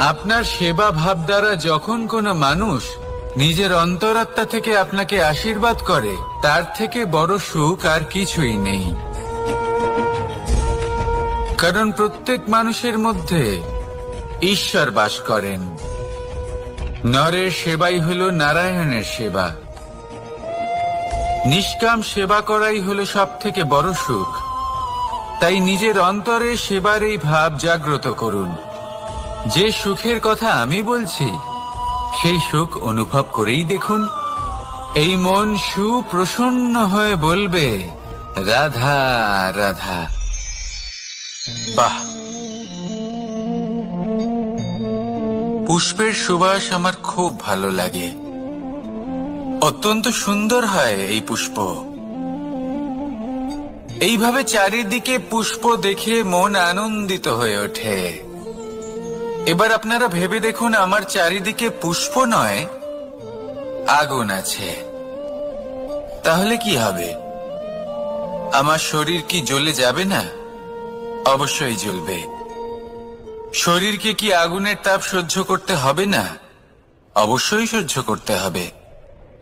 আপনার সেবা ভাব দ্বারা যখন কোনো মানুষ নিজের অন্তরাত্মা থেকে আপনাকে আশীর্বাদ করে, তার থেকে বড় সুখ আর কিছুই নেই। কারণ প্রত্যেক মানুষের মধ্যে ঈশ্বর বাস করেন। নরের সেবাই হল নারায়ণের সেবা। নিষ্কাম সেবা করাই হল সব থেকে বড় সুখ। তাই নিজের অন্তরে সেবার এই ভাব জাগ্রত করুন। যে সুখের কথা আমি বলছি, সেই সুখ অনুভব করেই দেখুন। এই মন সুপ্রসন্ন হয়ে বলবে, রাধা রাধা। বাহ! পুষ্পের সুবাস আমার খুব ভালো লাগে। অত্যন্ত সুন্দর হয় এই পুষ্প। এইভাবে চারিদিকে পুষ্প দেখে মন আনন্দিত হয়ে ওঠে। এবার আপনারা ভেবে দেখুন, আমার চারিদিকে পুষ্প নয়, আগুন আছে। তাহলে কি হবে? আমার শরীর কি জ্বলে যাবে না? অবশ্যই জ্বলবে। শরীরকে কি আগুনের তাপ সহ্য করতে হবে না? অবশ্যই সহ্য করতে হবে।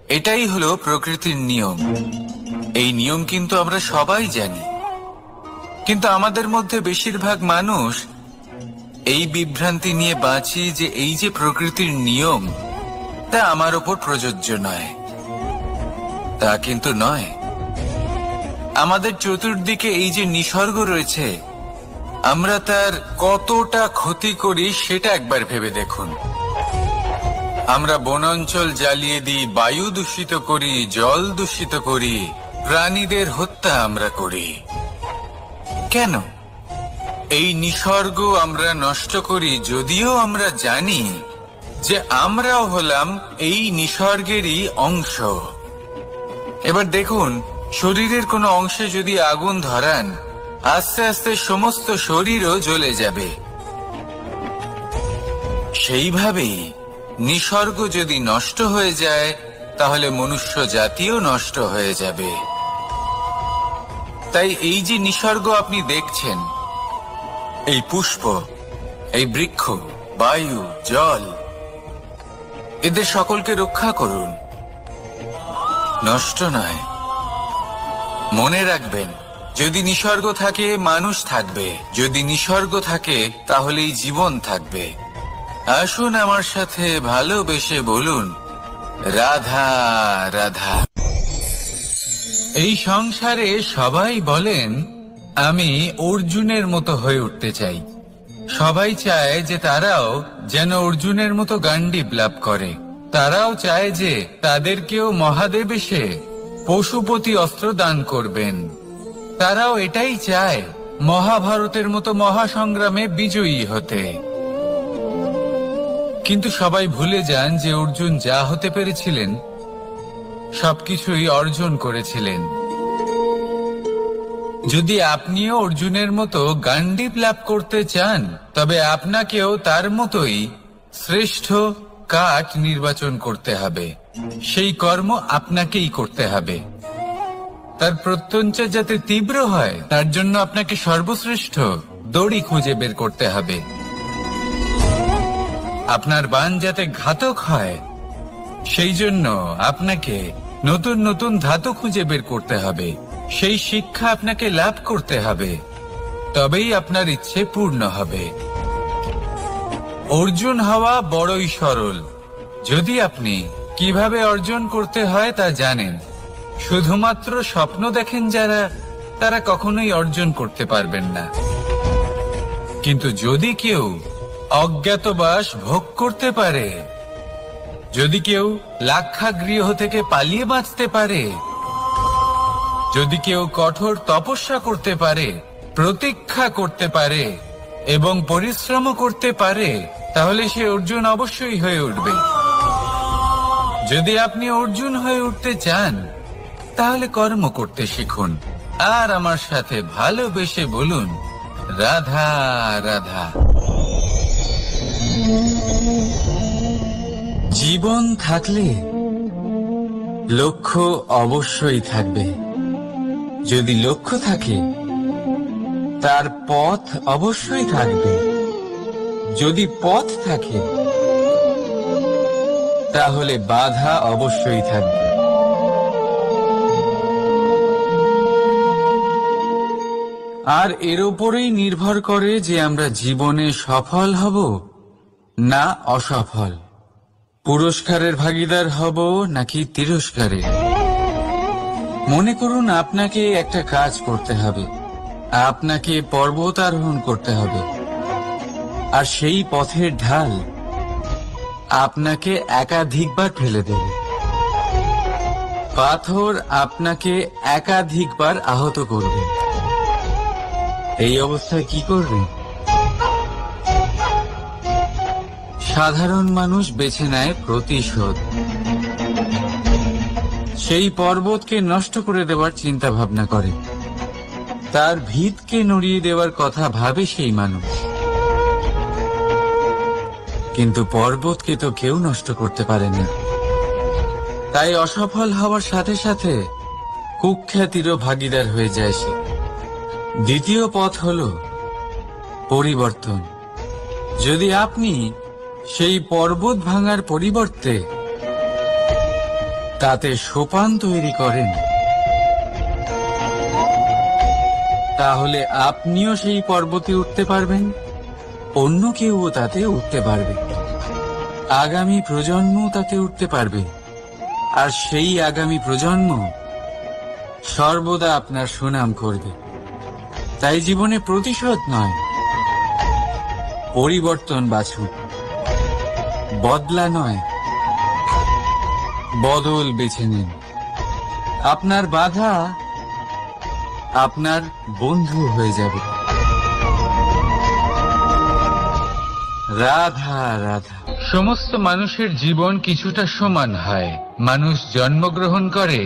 এটাই হলো প্রকৃতির নিয়ম। এই নিয়ম কিন্তু আমরা সবাই জানি, কিন্তু আমাদের মধ্যে বেশিরভাগ মানুষ এই বিভ্রান্তি নিয়ে বাঁচি যে এই যে প্রকৃতির নিয়ম, তা আমার ওপর প্রযোজ্য নয়। তা কিন্তু নয়। আমাদের চতুর্দিকে এই যে নিসর্গ রয়েছে, আমরা তার কতটা ক্ষতি করি সেটা একবার ভেবে দেখুন। আমরা বনাঞ্চল জ্বালিয়ে দিই, বায়ু দূষিত করি, জল দূষিত করি, প্রাণীদের হত্যা আমরা করি। কেন? এই নিসর্গ আমরা নষ্ট করি, যদিও আমরা জানি যে আমরাও হলাম এই নিসর্গেরই অংশ। এবার দেখুন, শরীরের কোনো অংশে যদি আগুন ধরান, আস্তে আস্তে সমস্ত শরীরও জ্বলে যাবে। সেইভাবেই নিসর্গ যদি নষ্ট হয়ে যায়, তাহলে মনুষ্য জাতিও নষ্ট হয়ে যাবে। তাই এই যে নিসর্গ আপনি দেখছেন, এই পুষ্প, এই বৃক্ষ, বায়ু, জল, এদের সকলকে রক্ষা করুন, নষ্ট নয়। মনে রাখবেন, যদি নিসর্গ থাকে মানুষ থাকবে, যদি নিসর্গ থাকে তাহলেই জীবন থাকবে। আসুন আমার সাথে ভালোবেসে বলুন, রাধা রাধা। এই সংসারে সবাই বলেন, আমি অর্জুনের মতো হয়ে উঠতে চাই। সবাই চায় যে তারাও যেন অর্জুনের মতো গান্ডীব লাভ করে। তারাও চায় যে তাদেরকেও মহাদেব এসে পশুপতি অস্ত্র দান করবেন। তারাও এটাই চায় মহাভারতের মতো মহাসংগ্রামে বিজয়ী হতে। কিন্তু সবাই ভুলে যান যে অর্জুন যা হতে পেরেছিলেন সবকিছুই অর্জন করেছিলেন। যদি আপনিও অর্জুনের মতো গান্ডীব লাভ করতে চান, তবে আপনাকেও তার মতোই শ্রেষ্ঠ কাঠ নির্বাচন করতে হবে। সেই কর্ম আপনাকেই করতে হবে। তার প্রত্যঞ্চা যাতে তীব্র হয়, তার জন্য আপনাকে সর্বশ্রেষ্ঠ দড়ি খুঁজে বের করতে হবে। আপনার বাণ যাতে ঘাতক হয়, সেই জন্য আপনাকে নতুন নতুন ধাতু খুঁজে বের করতে হবে। সেই শিক্ষা আপনাকে লাভ করতে হবে, তবেই আপনার ইচ্ছে পূর্ণ হবে। অর্জুন হওয়া বড়ই সরল, যদি আপনি কিভাবে অর্জন করতে হয় তা জানেন। শুধুমাত্র স্বপ্ন দেখেন যারা, তারা কখনোই অর্জন করতে পারবেন না। কিন্তু যদি কেউ অজ্ঞাতবাস ভোগ করতে পারে, যদি কেউ লাক্ষাগৃহ থেকে পালিয়ে বাঁচতে পারে, যদি কেউ কঠোর তপস্যা করতে পারে, প্রতীক্ষা করতে পারে এবং পরিশ্রম করতে পারে, তাহলে সে অর্জুন অবশ্যই হয়ে উঠবে। যদি আপনি অর্জুন হয়ে উঠতে চান, তাহলে কর্ম করতে শিখুন আর আমার সাথে ভালোবেসে বলুন, রাধা রাধা। জীবন থাকলে লক্ষ্য অবশ্যই থাকবে। যদি লক্ষ্য থাকে, তার পথ অবশ্যই থাকবে। যদি পথ থাকে তাহলে বাধা অবশ্যই থাকবে। আর এর উপরেই নির্ভর করে যে আমরা জীবনে সফল হব না অসফল, পুরস্কারের ভাগীদার হব নাকি তিরস্কারের। মনে করুন আপনাকে একটা কাজ করতে হবে, আপনাকে পর্বত আরোহণ করতে হবে, আর সেই পথের ঢাল আপনাকে একাধিকবার ফেলে দেবে, পাথর আপনাকে একাধিকবার আহত করবে। এই অবস্থায় কি করবেন? সাধারণ মানুষ বেছে নেয় প্রতিশোধ। সেই পর্বতকে নষ্ট করে দেওয়ার চিন্তা ভাবনা করে, তার ভিতকে নড়িয়ে দেওয়ার কথা ভাবে সেই মানুষ। কিন্তু পর্বতকে তো কেউ নষ্ট করতে পারে না। তাই অসফল হওয়ার সাথে সাথে কুখ্যাতিরও ভাগীদার হয়ে যায় সে। দ্বিতীয় পথ হল পরিবর্তন। যদি আপনি সেই পর্বত ভাঙার পরিবর্তে তাতে সোপান তৈরি করেন, তাহলে আপনিও সেই পর্বতে উঠতে পারবেন, অন্য কেউও তাতে উঠতে পারবে, আগামী প্রজন্ম তাতে উঠতে পারবে, আর সেই আগামী প্রজন্ম সর্বদা আপনার সুনাম করবে। তাই জীবনে প্রতিশোধ নয়, পরিবর্তন বাছুন। বদলা নয়, বদল বেছে নিন। আপনার বাধা আপনার বন্ধু হয়ে যাবে। রাধা রাধা। সমস্ত মানুষের জীবন কিছুটা সমান হয়। মানুষ জন্মগ্রহণ করে,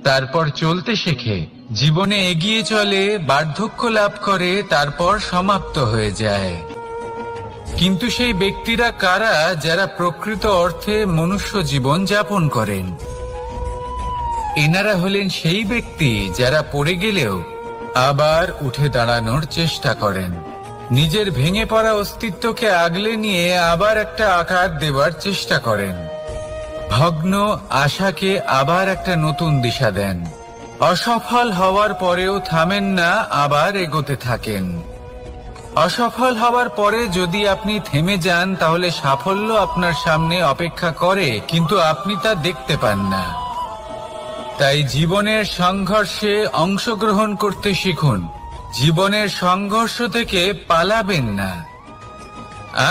তারপর চলতে শেখে, জীবনে এগিয়ে চলে, বার্ধক্য লাভ করে, তারপর সমাপ্ত হয়ে যায়। কিন্তু সেই ব্যক্তিরা কারা যারা প্রকৃত অর্থে মনুষ্য জীবন যাপন করেন? এনারা হলেন সেই ব্যক্তি যারা পড়ে গেলেও আবার উঠে দাঁড়ানোর চেষ্টা করেন, নিজের ভেঙে পড়া অস্তিত্বকে আগলে নিয়ে আবার একটা আকার দেবার চেষ্টা করেন, ভগ্ন আশাকে আবার একটা নতুন দিশা দেন। অসফল হওয়ার পরেও থামেন না, আবার এগোতে থাকেন। অসফল হওয়ার পরে যদি আপনি থেমে যান তাহলে সাফল্য আপনার সামনে অপেক্ষা করে, কিন্তু আপনি তা দেখতে পান না। তাই জীবনের সংঘর্ষে অংশগ্রহণ করতে শিখুন। জীবনের সংঘর্ষ থেকে পালাবেন না।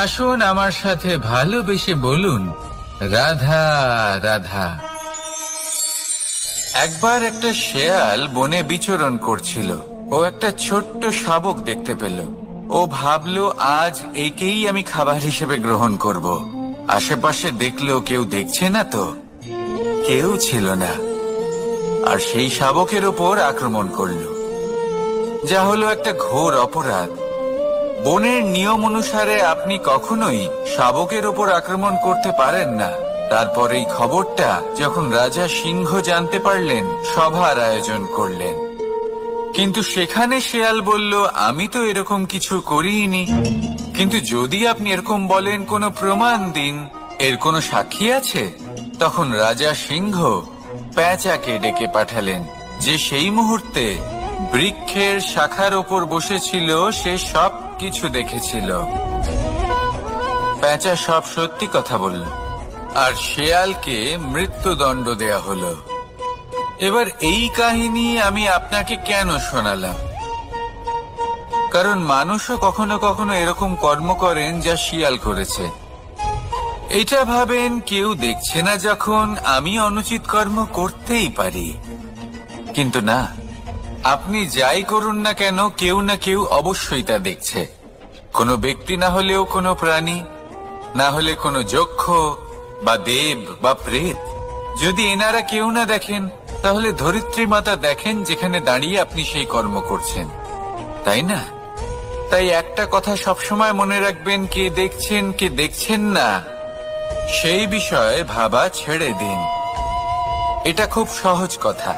আসুন আমার সাথে ভালোবেসে বলুন, রাধা রাধা। একবার একটা শেয়াল বনে বিচরণ করছিল। ও একটা ছোট্ট শাবক দেখতে পেল। ও ভাবলো, আজ একেই আমি খাবার হিসেবে গ্রহণ করব। আশেপাশে দেখলো কেউ দেখছে না তো, কেউ ছিল না, আর সেই শাবকের ওপর আক্রমণ করলো, যা হলো একটা ঘোর অপরাধ। বনের নিয়ম অনুসারে আপনি কখনোই শাবকের ওপর আক্রমণ করতে পারেন না। তারপর এই খবরটা যখন রাজা সিংহ জানতে পারলেন, সভার আয়োজন করলেন। কিন্তু সেখানে শেয়াল বলল, আমি তো এরকম কিছু করিনি। কিন্তু যদি আপনি এরকম বলেন, কোনো প্রমাণ দিন, এর কোনো সাক্ষী আছে? তখন রাজা সিংহ পেঁচাকে ডেকে পাঠালেন, যে সেই মুহূর্তে বৃক্ষের শাখার ওপর বসেছিল। সে সব কিছু দেখেছিল। পেঁচা সব সত্যি কথা বলল, আর শেয়ালকে মৃত্যুদণ্ড দেয়া হলো। এবার এই কাহিনী আমি আপনাকে কেন শোনালাম? কারণ মানুষও কখনো কখনো এরকম কর্ম করেন যা শিয়াল করেছে। এটা ভাবেন, কেউ দেখছে না যখন, আমি অনুচিত কর্ম করতেই পারি। কিন্তু না, আপনি যাই করুন না কেন, কেউ না কেউ অবশ্যই তা দেখছে। কোনো ব্যক্তি না হলেও কোনো প্রাণী, না হলে কোনো যক্ষ বা দেব বা প্রেত। যদি এনারা কেউ না দেখেন, তাহলে ধরিত্রী মাতা দেখেন, যেখানে দাঁড়িয়ে আপনি সেই কর্ম করছেন, তাই না? তাই একটা কথা সবসময় মনে রাখবেন, কে দেখছেন কে দেখছেন না সেই বিষয়ে ভাবা ছেড়ে দিন। এটা খুব সহজ কথা।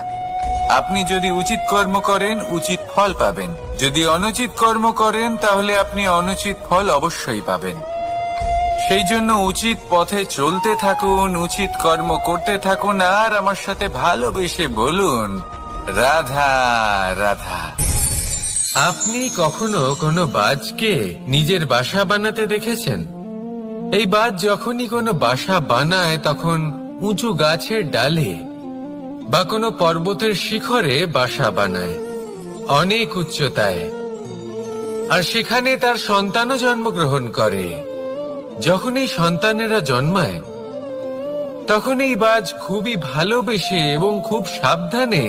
আপনি যদি উচিত কর্ম করেন, উচিত ফল পাবেন। যদি অনুচিত কর্ম করেন, তাহলে আপনি অনুচিত ফল অবশ্যই পাবেন। সেই জন্য উচিত পথে চলতে থাকুন, উচিত কর্ম করতে থাকুন, আর আমার সাথে ভালোবেসে বলুন রাধা রাধা। আপনি কখনো কোনো বাজকে নিজের বাসা বানাতে দেখেছেন? এই বাজ যখনই কোনো বাসা বানায় তখন উঁচু গাছের ডালে বা কোনো পর্বতের শিখরে বাসা বানায়, অনেক উচ্চতায়, আর সেখানে তার সন্তানও জন্মগ্রহণ করে। যখন এই সন্তানেরা জন্মায় তখন এই বাজ খুবই ভালোবেসে এবং খুব সাবধানে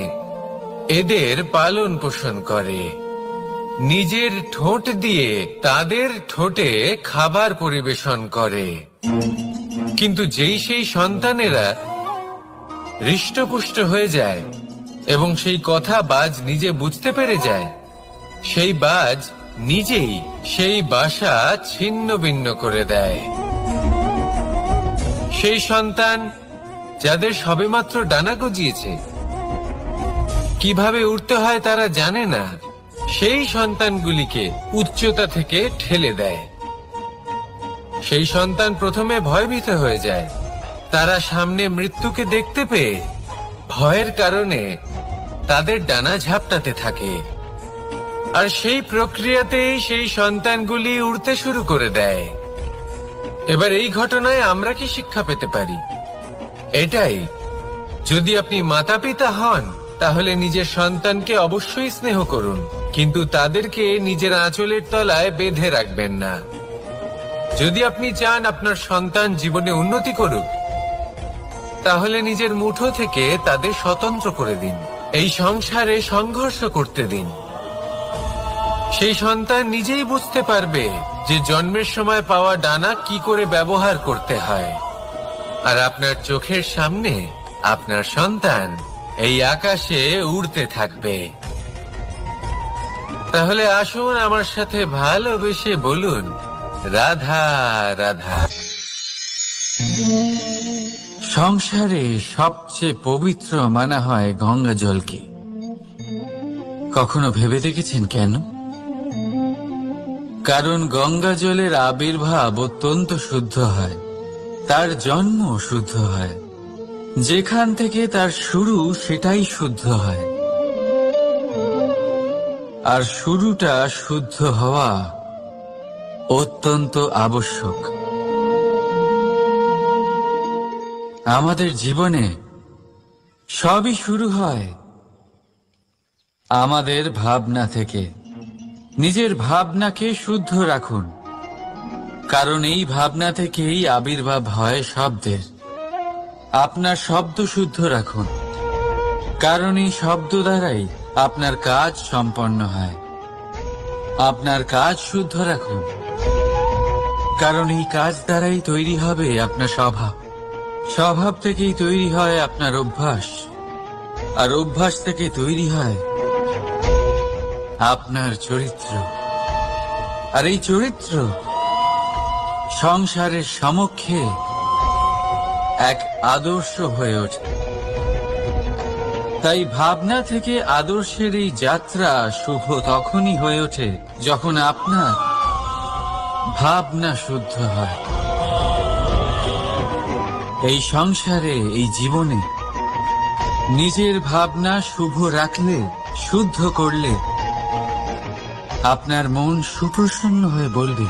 এদের পালন পোষণ করে। নিজের ঠোঁট দিয়ে তাদের ঠোঁটে খাবার পরিবেশন করে। কিন্তু যেই সেই সন্তানেরা হৃষ্টপুষ্ট হয়ে যায় এবং সেই কথা বাজ নিজে বুঝতে পেরে যায়, সেই বাজ নিজেই সেই বাসা ছিন্ন ভিন্ন করে দেয়। সেই সন্তান যাদের সবেমাত্র ডানা গজিয়েছে, কিভাবে উড়তে হয় তারা জানে না, সেই সন্তানগুলিকে উচ্চতা থেকে ঠেলে দেয়। সেই সন্তান প্রথমে ভয়ভীত হয়ে যায়। তারা সামনে মৃত্যুকে দেখতে পেয়ে ভয়ের কারণে তাদের ডানা ঝাপটাতে থাকে, আর সেই প্রক্রিয়াতেই সেই সন্তানগুলি উড়তে শুরু করে দেয়। এবার এই ঘটনায় আমরা কি শিক্ষা পেতে পারি? এটাই, যদি আপনি মাতা পিতা হন তাহলে নিজের সন্তানকে অবশ্যই স্নেহ করুন, কিন্তু তাদেরকে নিজের আঁচলের তলায় বেঁধে রাখবেন না। যদি আপনি চান আপনার সন্তান জীবনে উন্নতি করুক, তাহলে নিজের মুঠো থেকে তাদের স্বতন্ত্র করে দিন, এই সংসারে সংঘর্ষ করতে দিন। সেই সন্তান নিজেই বুঝতে পারবে যে জন্মের সময় পাওয়া ডানা কি করে ব্যবহার করতে হয়। আর আপনার চোখের সামনে আপনার সন্তান এই আকাশে উড়তে থাকবে। তাহলে আসুন আমার সাথে ভালোবেসে বলুন রাধা রাধা। সংসারে সবচেয়ে পবিত্র মানা হয় গঙ্গা জলকে। কখনো ভেবে দেখেছেন কেন? কারণ গঙ্গা জলের আবির্ভাব অত্যন্ত শুদ্ধ হয়, তার জন্ম শুদ্ধ হয়, যেখান থেকে তার শুরু সেটাই শুদ্ধ হয়। আর শুরুটা শুদ্ধ হওয়া অত্যন্ত আবশ্যক। আমাদের জীবনে সবই শুরু হয় আমাদের ভাবনা থেকে। নিজের ভাবনাকে শুদ্ধ রাখুন, কারণ এই ভাবনা থেকেই আবির্ভাব হয় শব্দের। আপনার শব্দ শুদ্ধ রাখুন, কারণ এই শব্দ দ্বারাই আপনার কাজ সম্পন্ন হয়। আপনার কাজ শুদ্ধ রাখুন, কারণ এই কাজ দ্বারাই তৈরি হবে আপনার স্বভাব। স্বভাব থেকেই তৈরি হয় আপনার অভ্যাস, আর অভ্যাস থেকে তৈরি হয় আপনার চরিত্র। আর এই চরিত্র সংসারের সমক্ষে এক আদর্শ হয়ে ওঠে। তাই ভাবনা থেকে আদর্শের এই যাত্রা শুভ তখনই হয়ে ওঠে যখন আপনার ভাবনা শুদ্ধ হয়। এই সংসারে, এই জীবনে নিজের ভাবনা শুভ রাখলে, শুদ্ধ করলে আপনার মন সুপ্রসন্ন হয়ে বলবে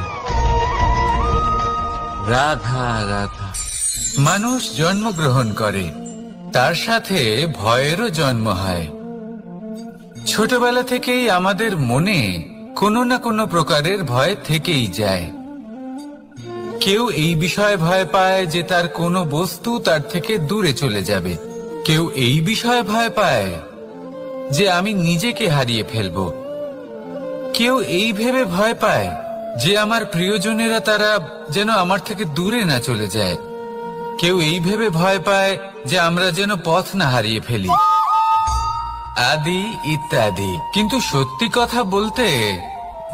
রাধা রাধা। মানুষ জন্মগ্রহণ করে, তার সাথে ভয়েরও জন্ম হয়। ছোটবেলা থেকেই আমাদের মনে কোনো না কোনো প্রকারের ভয় থেকেই যায়। কেউ এই বিষয়ে ভয় পায় যে তার কোনো বস্তু তার থেকে দূরে চলে যাবে। কেউ এই বিষয়ে ভয় পায় যে আমি নিজেকে হারিয়ে ফেলব। কেউ এই ভেবে ভয় পায় যে আমার প্রিয়জনেরা তারা যেন আমার থেকে দূরে না চলে যায়। কেউ এই ভেবে ভয় পায় যে আমরা যেন পথ না হারিয়ে ফেলি, আদি ইত্যাদি। কিন্তু সত্যি কথা বলতে,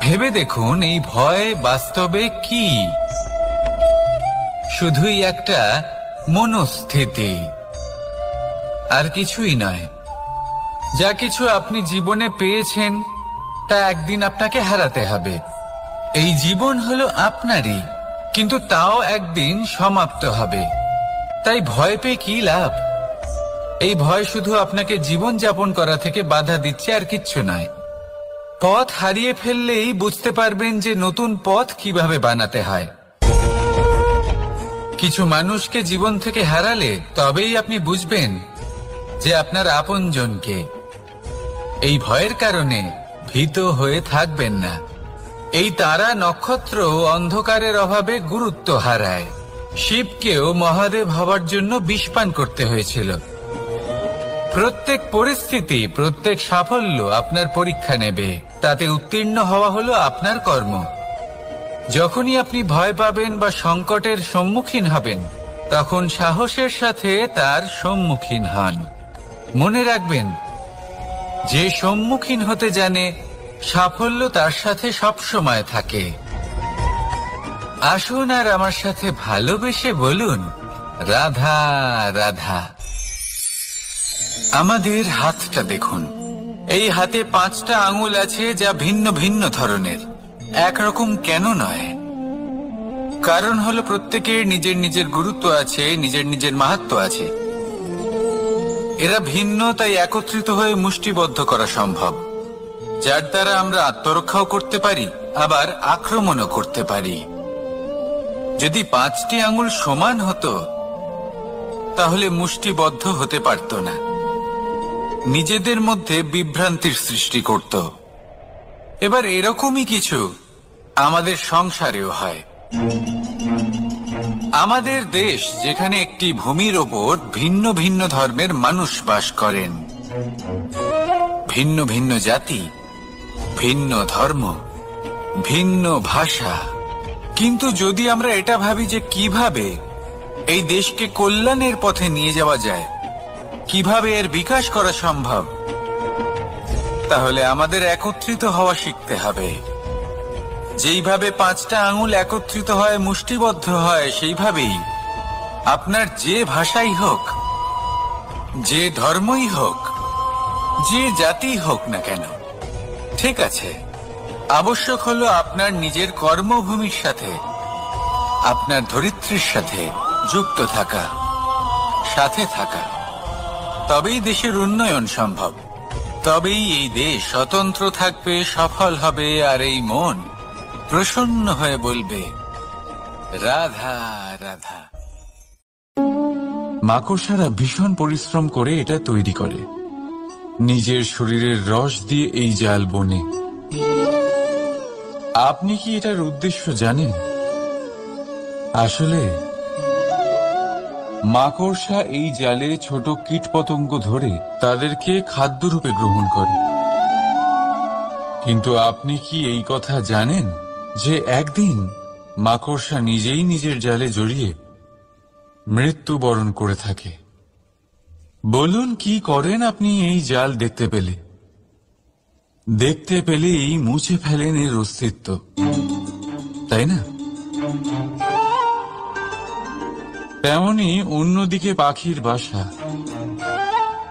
ভেবে দেখুন এই ভয় বাস্তবে কি? শুধুই একটা মনস্থিতি, আর কিছুই নয়। যা কিছু আপনি জীবনে পেয়েছেন তা একদিন আপনাকে হারাতে হবে। এই জীবন হলো আপনারই, কিন্তু তাও একদিন সমাপ্ত হবে। তাই ভয় পেয়ে কি লাভ? এই ভয় শুধু আপনাকে জীবন যাপন করা থেকে বাধা দিচ্ছে, আর কিচ্ছু নয়। পথ হারিয়ে ফেললেই বুঝতে পারবেন যে নতুন পথ কিভাবে বানাতে হয়। কিছু মানুষকে জীবন থেকে হারালে তবেই আপনি বুঝবেন যে আপনার আপনজনকে। এই ভয়ের কারণে ভীত হয়ে থাকবেন না। এই তারা নক্ষত্র অন্ধকারের অভাবে গুরুত্ব হারায়। শিবকেও মহাদেব হবার জন্য বিষপান করতে হয়েছিল। প্রত্যেক পরিস্থিতি, প্রত্যেক সাফল্য আপনার পরীক্ষা নেবে। তাতে উত্তীর্ণ হওয়া হলো আপনার কর্ম। যখনই আপনি ভয় পাবেন বা সংকটের সম্মুখীন হবেন, তখন সাহসের সাথে তার সম্মুখীন হন। মনে রাখবেন, যে সম্মুখীন হতে জানে, সাফল্য তার সাথে সবসময় থাকে। আসুন আর আমার সাথে ভালোবেসে বলুন, রাধা রাধা। আমাদের হাতটা দেখুন। এই হাতে 5টা আঙুল আছে, যা ভিন্ন ভিন্ন ধরনের। একরকম কেন নয়? কারণ হলো প্রত্যেকের নিজের নিজের গুরুত্ব আছে, নিজের নিজের মাহাত্ম্য আছে। এরা ভিন্ন, তাই একত্রিত হয়ে মুষ্টিবদ্ধ করা সম্ভব, যার দ্বারা আমরা আত্মরক্ষাও করতে পারি, আবার আক্রমণও করতে পারি। যদি 5টি আঙুল সমান হতো, তাহলে মুষ্টিবদ্ধ হতে পারত না, নিজেদের মধ্যে বিভ্রান্তির সৃষ্টি করত। এবার এরকমই কিছু আমাদের সংসারেও হয়। আমাদের দেশ, যেখানে একটি ভূমির ওপর ভিন্ন ভিন্ন ধর্মের মানুষ বাস করেন, ভিন্ন ভিন্ন জাতি, ভিন্ন ধর্ম, ভিন্ন ভাষা। কিন্তু যদি আমরা এটা ভাবি যে কিভাবে এই দেশকে কল্যাণের পথে নিয়ে যাওয়া যায়, কিভাবে এর বিকাশ করা সম্ভব, তাহলে আমাদের একত্রিত হওয়া শিখতে হবে। যেইভাবে 5টা আঙুল একত্রিত হয়, মুষ্টিবদ্ধ হয়, সেইভাবেই আপনার যে ভাষাই হোক, যে ধর্মই হোক, যে জাতি হোক না কেন, ঠিক আছে, আবশ্যক হলো আপনার নিজের কর্মভূমির সাথে, আপনার ধরিত্রীর সাথে যুক্ত থাকা, সাথে থাকা। তবেই দেশের উন্নয়ন সম্ভব। তবেই এই দেশ স্বতন্ত্র থাকবে, সফল হবে, আর এই মন প্রসন্ন হয়ে বলবে, রাধা রাধা। মাকড়সারা ভীষণ পরিশ্রম করে এটা তৈরি করে। নিজের শরীরের রস দিয়ে এই জাল বনে। আপনি কি এটার উদ্দেশ্য জানেন? আসলে মাকড়সা এই জালে ছোট কীটপতঙ্গ ধরে তাদেরকে খাদ্যরূপে গ্রহণ করে। কিন্তু আপনি কি এই কথা জানেন যে একদিন মাকড়সা নিজেই নিজের জালে জড়িয়ে মৃত্যুবরণ করে থাকে? বলুন, কি করেন আপনি এই জাল দেখতে পেলে? দেখতে পেলেই মুছে ফেলেন এর অস্তিত্ব, তাই না? তেমনি অন্যদিকে পাখির বাসা।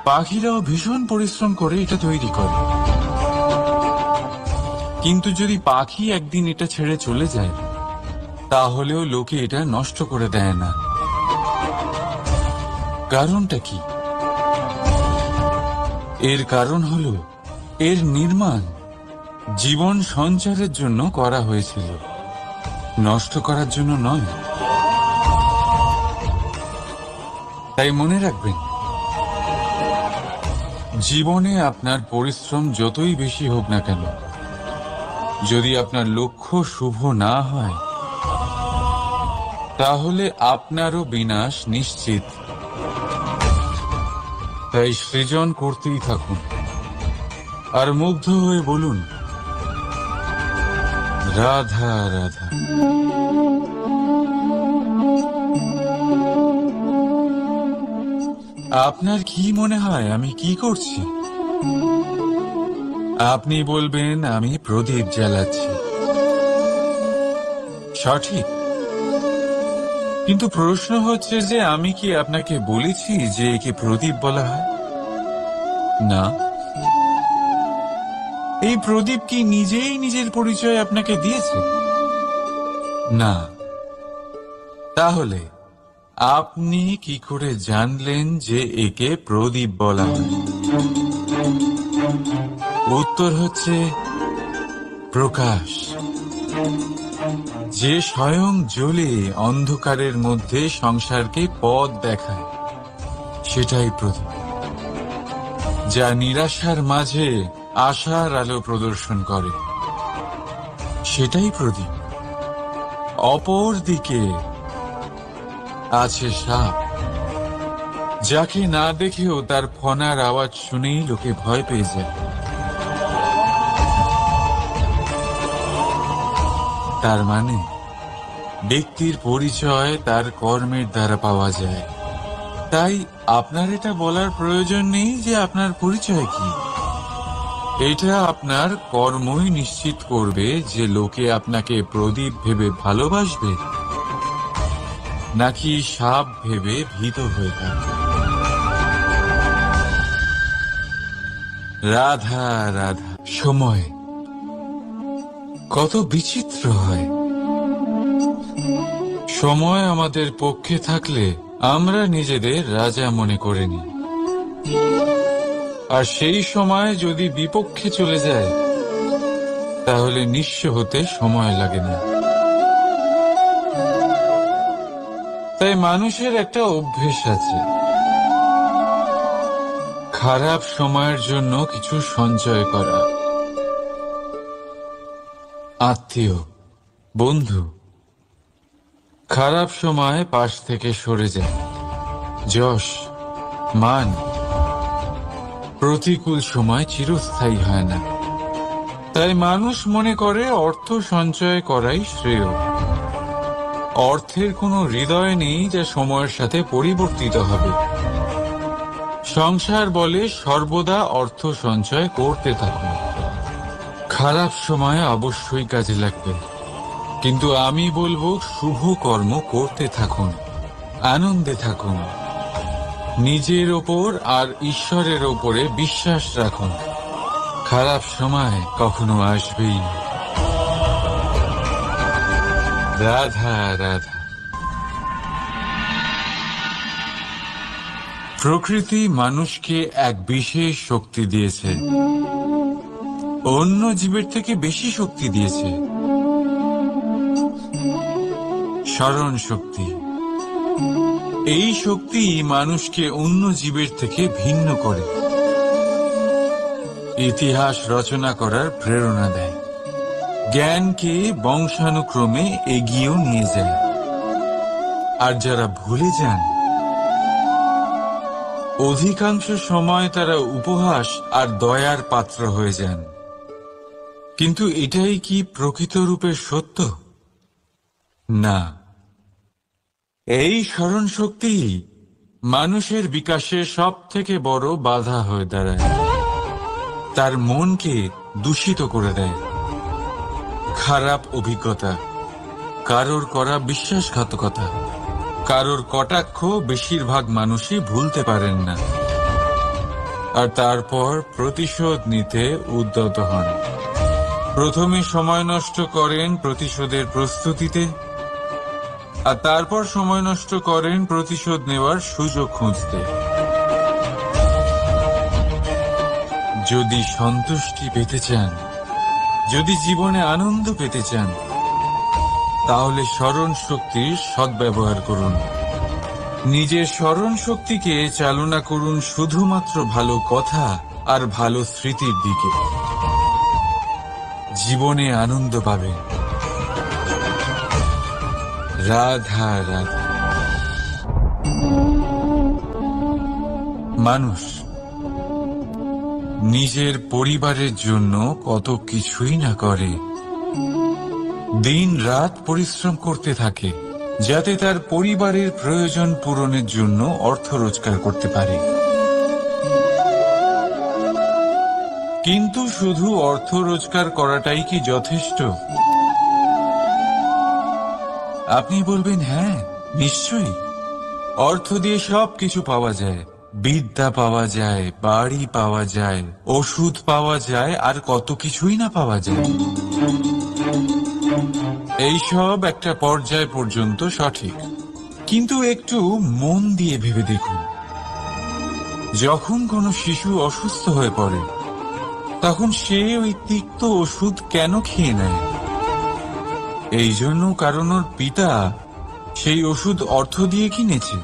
পাখিরাও ভীষণ পরিশ্রম করে এটা তৈরি করে। কিন্তু যদি পাখি একদিন এটা ছেড়ে চলে যায়, তাহলেও লোকে এটা নষ্ট করে দেয় না। কারণটা কি? এর কারণ হলো এর নির্মাণ জীবন সঞ্চারের জন্য করা হয়েছিল, নষ্ট করার জন্য নয়। তাই মনে রাখবেন, জীবনে আপনার পরিশ্রম যতই বেশি হোক না কেন, যদি আপনার লক্ষ্য শুভ না হয়, তাহলে আপনারও বিনাশ নিশ্চিত। তাই সৃজন করতেই থাকুন, আর মুগ্ধ হয়ে বলুন, রাধা রাধা। আপনার কি মনে হয় আমি কি করছি? আপনি বলবেন আমি প্রদীপ জ্বালাচ্ছি। সঠিক। কিন্তু প্রশ্ন হচ্ছে যে আমি কি আপনাকে বলেছি যে একে প্রদীপ বলা হয়? না। এই প্রদীপ কি নিজেই নিজের পরিচয় আপনাকে দিয়েছে? না। তাহলে আপনি কি করে জানলেন যে একে প্রদীপ বলা হয়? উত্তর হচ্ছে প্রকাশ, যে স্বয়ং জ্বলে অন্ধকারের মধ্যে সংসারকে পথ দেখায়, সেটাই প্রদীপ। যা নিরাশার মাঝে আশার আলো প্রদর্শন করে, সেটাই প্রদীপ। অপর দিকে আছে সাপ, যাকে না দেখেও তার ফনার আওয়াজ শুনেই লোকে ভয় পেয়ে যায়। তার মানে ব্যক্তির পরিচয় তার কর্মের দ্বারা পাওয়া যায়। তাই আপনার এটা বলার প্রয়োজন নেই যে আপনার পরিচয় কি। এটা আপনার কর্মই নিশ্চিত করবে যে লোকে আপনাকে প্রদীপ ভেবে ভালোবাসবে নাকি সাপ ভেবে ভীত হয়ে থাকবে। রাধা রাধা। সময় কত বিচিত্র হয়। সময় আমাদের পক্ষে থাকলে আমরা নিজেদের রাজা মনে করে নিই, আর সেই সময় যদি বিপক্ষে চলে যায় তাহলে নিঃস্ব হতে সময় লাগে না। তাই মানুষের একটা অভ্যেস আছে, খারাপ সময়ের জন্য কিছু সঞ্চয় করা। আত্মীয়, বন্ধু খারাপ সময় পাশ থেকে সরে যায়। যশ, মান প্রতিকূল সময় চিরস্থায়ী হয় না। তাই মানুষ মনে করে অর্থ সঞ্চয় করাই শ্রেয়। অর্থের কোনো হৃদয় নেই যা সময়ের সাথে পরিবর্তিত হবে। সংসার বলে সর্বদা অর্থ সঞ্চয় করতে থাকুন। খারাপ সময় অবশ্যই কাজে লাগবে, কিন্তু আমি বলবো শুভ কর্ম করতে থাকুন, আনন্দে থাকুন, নিজের ওপর আর ঈশ্বরের ওপরে বিশ্বাস রাখুন। খারাপ সময় কখনো আসবেই না। রাধা রাধা। প্রকৃতি মানুষকে এক বিশেষ শক্তি দিয়েছে, অন্য জীবের থেকে বেশি শক্তি দিয়েছে। স্মরণ শক্তি। এই শক্তি মানুষকে অন্য জীবের থেকে ভিন্ন করে, ইতিহাস রচনা করার প্রেরণা দেয়, জ্ঞানকে বংশানুক্রমে এগিয়েও নিয়ে যায়। আর যারা ভুলে যান, অধিকাংশ সময় তারা উপহাস আর দয়ার পাত্র হয়ে যান। কিন্তু এটাই কি প্রকৃত রূপে সত্য? না। এই স্মরণ শক্তি মানুষের বিকাশের সব থেকে বড় বাধা হয়ে দাঁড়ায়। তার মনকে দূষিত করে দেয়। খারাপ অভিজ্ঞতা, কারোর করা বিশ্বাসঘাতকতা, কারোর কটাক্ষ বেশিরভাগ মানুষই ভুলতে পারেন না, আর তারপর প্রতিশোধ নিতে উদ্যত হন। প্রথমে সময় নষ্ট করেন প্রতিশোধের প্রস্তুতিতে, আর তারপর সময় নষ্ট করেন প্রতিশোধ নেওয়ার সুযোগ খুঁজতে। যদি সন্তুষ্টি পেতে চান, যদি জীবনে আনন্দ পেতে চান, তাহলে স্মরণ শক্তির সদ্ব্যবহার করুন। নিজের স্মরণ শক্তিকে চালনা করুন শুধুমাত্র ভালো কথা আর ভালো স্মৃতির দিকে। জীবনে আনন্দ পাবেন। রাধা রাধা। মানুষ নিজের পরিবারের জন্য কত কিছুই না করে, দিন রাত পরিশ্রম করতে থাকে যাতে তার পরিবারের প্রয়োজন পূরণের জন্য অর্থ রোজগার করতে পারে। কিন্তু শুধু অর্থ রোজগার করাটাই কি যথেষ্ট? আপনি বলবেন, হ্যাঁ নিশ্চয়ই, অর্থ দিয়ে সব কিছু পাওয়া যায়, বিদ্যা পাওয়া যায়, বাড়ি পাওয়া যায়, ওষুধ পাওয়া যায়, আর কত কিছুই না পাওয়া যায়। এইসব একটা পর্যায় পর্যন্ত সঠিক, কিন্তু একটু মন দিয়ে ভেবে দেখুন, যখন কোনো শিশু অসুস্থ হয়ে পড়ে তখন সে ওই তিক্ত ওষুধ কেন খেয়ে নেয়? এই জন্য কারণ ওর পিতা সেই ওষুধ অর্থ দিয়ে কিনেছে?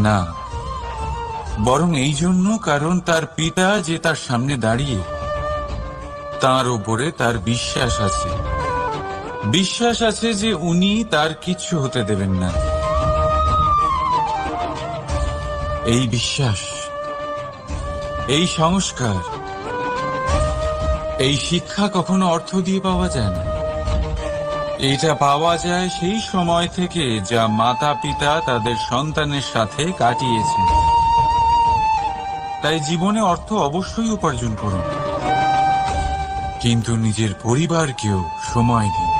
না, বরং এই জন্য কারণ তার পিতা যে তার সামনে দাঁড়িয়ে, তার ওপরে তার বিশ্বাস আছে। বিশ্বাস আছে যে উনি তার কিচ্ছু হতে দেবেন না। এই বিশ্বাস, এই সংস্কার, এই শিক্ষা কখনো অর্থ দিয়ে পাওয়া যায় না। এটা পাওয়া যায় সেই সময় থেকে যা মাতা পিতা তাদের সন্তানের সাথে কাটিয়েছেন। তাই জীবনে অর্থ অবশ্যই উপার্জন করুন, কিন্তু নিজের পরিবারকেও সময় দিন,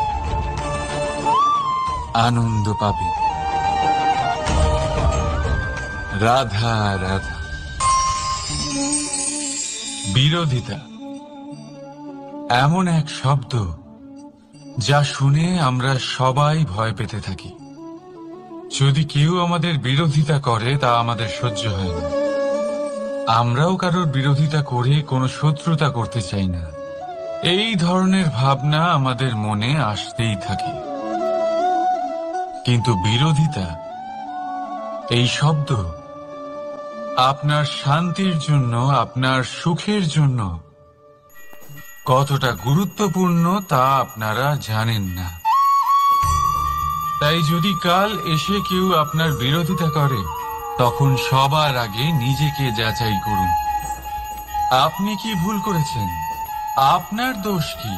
আনন্দ পাবে। রাধা রাধা। বিরোধিতা এমন এক শব্দ যা শুনে আমরা সবাই ভয় পেতে থাকি। যদি কেউ আমাদের বিরোধিতা করে তা আমাদের সহ্য হয় না। আমরাও কারোর বিরোধিতা করে কোনো শত্রুতা করতে চাই না। এই ধরনের ভাবনা আমাদের মনে আসতেই থাকে। কিন্তু বিরোধিতা, এই শব্দ আপনার শান্তির জন্য, আপনার সুখের জন্য কতটা গুরুত্বপূর্ণ তা আপনারা জানেন না। তাই যদি কাল এসে কেউ আপনার বিরোধিতা করে, তখন সবার আগে নিজেকে যাচাই করুন। আপনি কি ভুল করেছেন? আপনার দোষ কি?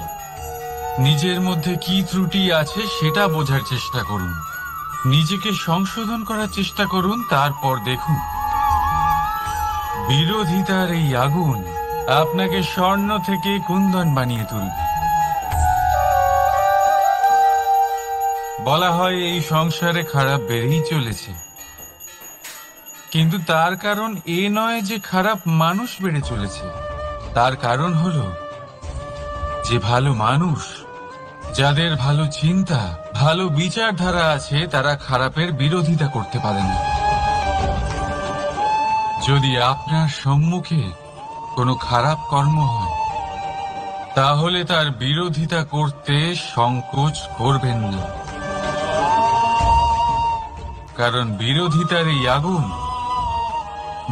নিজের মধ্যে কি ত্রুটি আছে সেটা বোঝার চেষ্টা করুন। নিজেকে সংশোধন করার চেষ্টা করুন, তারপর দেখুন বিরোধিতার এই আগুন আপনাকে স্বর্ণ থেকে কুন্দন বানিয়ে তুলবে। বলা হয় এই সংসারে খারাপ বেড়েই চলেছে, কিন্তু তার কারণ এ নয় যে খারাপ মানুষ বেড়ে চলেছে। তার কারণ হলো যে ভালো মানুষ, যাদের ভালো চিন্তা, ভালো বিচারধারা আছে, তারা খারাপের বিরোধিতা করতে পারে না। যদি আপনার সম্মুখে কোনো খারাপ কর্ম হয়, তাহলে তার বিরোধিতা করতে সংকোচ করবেন না, কারণ বিরোধিতার এই আগুন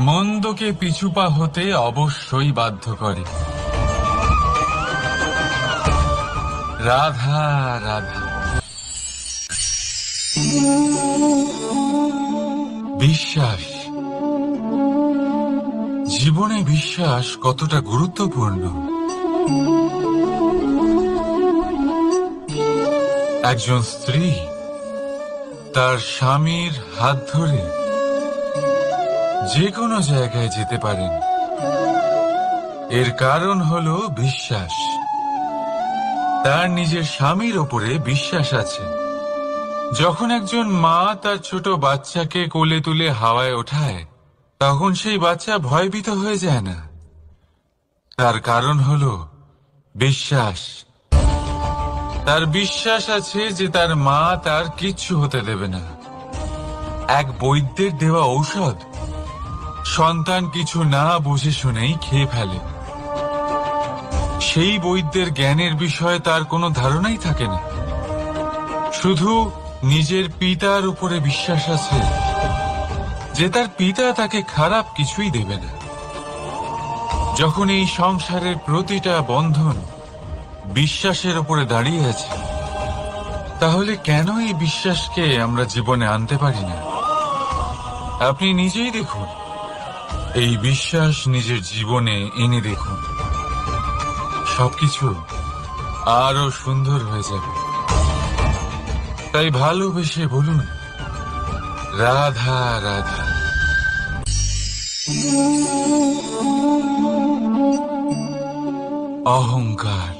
মন্দকে পিছুপা হতে অবশ্যই বাধ্য করে। রাধা রাধা। বিশ্বাস, জীবনে বিশ্বাস কতটা গুরুত্বপূর্ণ। একজন স্ত্রী তার স্বামীর হাত ধরে যে কোনো জায়গায় যেতে পারেন, এর কারণ হলো বিশ্বাস। তার নিজের স্বামীর ওপরে বিশ্বাস আছে। যখন একজন মা তার ছোট বাচ্চাকে কোলে তুলে হাওয়ায় ওঠায়, তখন সেই বাচ্চা ভয়ভীত হয়ে যায় না। তার কারণ হলো বিশ্বাস। তার বিশ্বাস আছে যে তার মা তার কিচ্ছু হতে দেবে না। এক বৈদ্যের দেওয়া ঔষধ সন্তান কিছু না বুঝে শুনেই খেয়ে ফেলে। সেই বৈদ্যের জ্ঞানের বিষয়ে তার কোনো ধারণাই থাকে না, শুধু নিজের পিতার উপরে বিশ্বাস আছে যে তার পিতা তাকে খারাপ কিছুই দেবে না। যখন এই সংসারের প্রতিটা বন্ধন বিশ্বাসের উপরে দাঁড়িয়ে আছে, তাহলে কেন এই বিশ্বাসকে আমরা জীবনে আনতে পারি না? আপনি নিজেই দেখুন, এই বিশ্বাস নিজের জীবনে এনে দেখুন, সবকিছু আরো সুন্দর হয়ে যাবে। তাই ভালোবেসে বলুন, রাধা রাধা। অহংকার